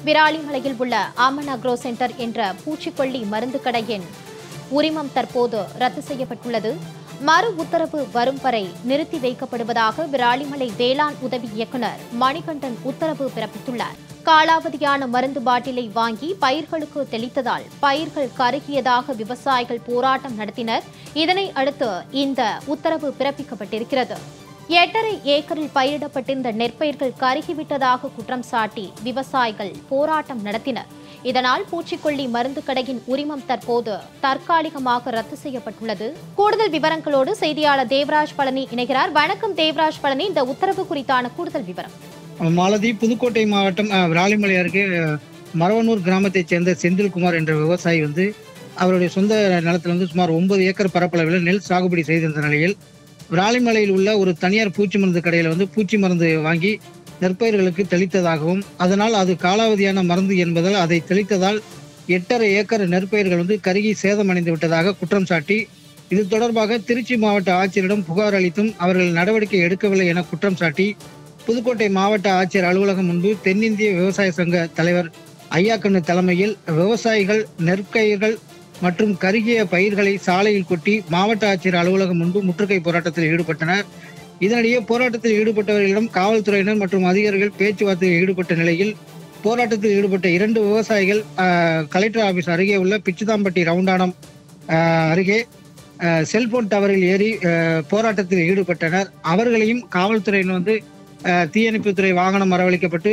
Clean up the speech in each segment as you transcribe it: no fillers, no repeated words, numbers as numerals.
விராலிமலையில் உள்ள Aman agro centre என்ற பூச்சிக்கொல்லி மருந்து கடையின் உரிமம் தற்போது ரத்து செய்யப்பட்டுள்ளது. மறு உத்தரவு வரும் வரை நிறுத்தி வைக்கப்படுவதாக விராலிமலை வேளாண் உதவி இயக்குநர் மணிகண்டன் உத்தரவு பிறப்பித்துள்ளார். காலாவதியான மருந்து பாட்டிலை வாங்கி பயிர்களுக்கு தெளித்ததால் பயிர்கள் கருகியதாக விவசாயிகள் போராட்டம் நடத்தினர். இதனை அடுத்து இந்த உத்தரவு பிறப்பிக்கப்பட்டிருக்கிறது. 8.5 ஏக்கரில் பயிரிடப்பட்டிருந்த நெற்பயிர்கள் கருகிவிட்டதாக குற்றம் சாட்டி விவசாயிகள் போராட்டம் நடத்தினர். இதனால் பூச்சிக்கொல்லி மருந்து கடையின் உரிமம் தற்போது தற்காலிகமாக ரத்து செய்யப்பட்டுள்ளது. கூடுதல் விவரங்களோடு செய்தியாளர் தேவராஜ் பழனி இணைகிறார். வணக்கம் தேவராஜ் பழனி, இந்த உத்தரவு குறித்தான கூடுதல் விவரம். மாலதி, புதுக்கோட்டை மாவட்டம் விராலிமலை அருகே மரவனூர் கிராமத்தைச் சேர்ந்த செந்தில்குமார் என்ற விவசாயி அவருடைய சொந்த நிலத்தில் சுமார் 9 ஏக்கர் பரப்பளவில் நெல் சாகுபடி செய்திருந்த நிலையில் விராலிமலையில் உள்ள ஒரு தனியார் பூச்சி மருந்து கடையில் பூச்சி மருந்து வாங்கி நெற்பயிர்களுக்கு தெளித்ததாகவும், அதனால் அது காலாவதியான மருந்து என்பதால் அதை தெளித்ததால் 8.5 ஏக்கர் நெற்பயிர்கள் கருகி சேதமடைந்து விட்டதாக குற்றம் சாட்டி இது தொடர்பாக திருச்சி மாவட்ட ஆட்சியரிடம் புகார் அளித்தும் அவர்கள் நடவடிக்கை எடுக்கவில்லை என குற்றம் சாட்டி புதுக்கோட்டை மாவட்ட ஆட்சியர் அலுவலகம் முன்பு தென்னிந்திய விவசாய சங்க தலைவர் ஐயாக்கண்ணு தலைமையில் விவசாயிகள் நெற்பயிர்கள் மற்றும் கருகிய பயிர்களை சாலையில் கொட்டி மாவட்ட ஆட்சியர் அலுவலகம் முன்பு முற்றுகை போராட்டத்தில் ஈடுபட்டனர். இதனிடையே போராட்டத்தில் ஈடுபட்டவர்களிடம் காவல்துறையினர் மற்றும் அதிகாரிகள் பேச்சுவார்த்தையில் ஈடுபட்ட நிலையில் போராட்டத்தில் ஈடுபட்ட 2 விவசாயிகள் கலெக்டர் ஆபீஸ் அருகே உள்ள பிச்சுதாம்பட்டி ரவுண்டானம் அருகே செல்போன் டவரில் ஏறி போராட்டத்தில் ஈடுபட்டனர். அவர்களையும் காவல்துறையினர் தீயணைப்புத்துறை வாகனம் வரவழைக்கப்பட்டு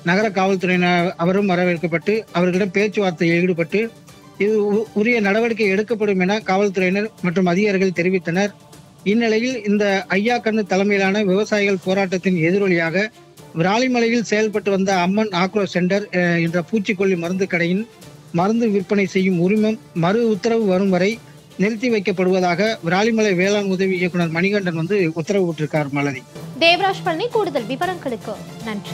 நகர காவல்துறையினர் அவரும் வரவேற்கப்பட்டு அவர்களிடம் பேச்சுவார்த்தையில் ஈடுபட்டு இது உரிய நடவடிக்கை எடுக்கப்படும் என காவல்துறையினர் மற்றும் அதிகாரிகள் தெரிவித்தனர். இந்நிலையில் இந்த ஐயாக்கண்ணு தலைமையிலான விவசாயிகள் போராட்டத்தின் எதிரொலியாக விராலிமலையில் செயல்பட்டு வந்த அம்மன் ஆக்ரோ சென்டர் என்ற பூச்சிக்கொல்லி மருந்து கடையின் மருந்து விற்பனை செய்யும் உரிமம் மறு உத்தரவு வரும் வரை நிறுத்தி வைக்கப்படுவதாக விராலிமலை வேளாண் உதவி இயக்குநர் மணிகண்டன் உத்தரவு போட்டிருக்கார். மாலதி, தேவராஜ் பழனி, கூடுதல் விவரங்களுக்கு நன்றி.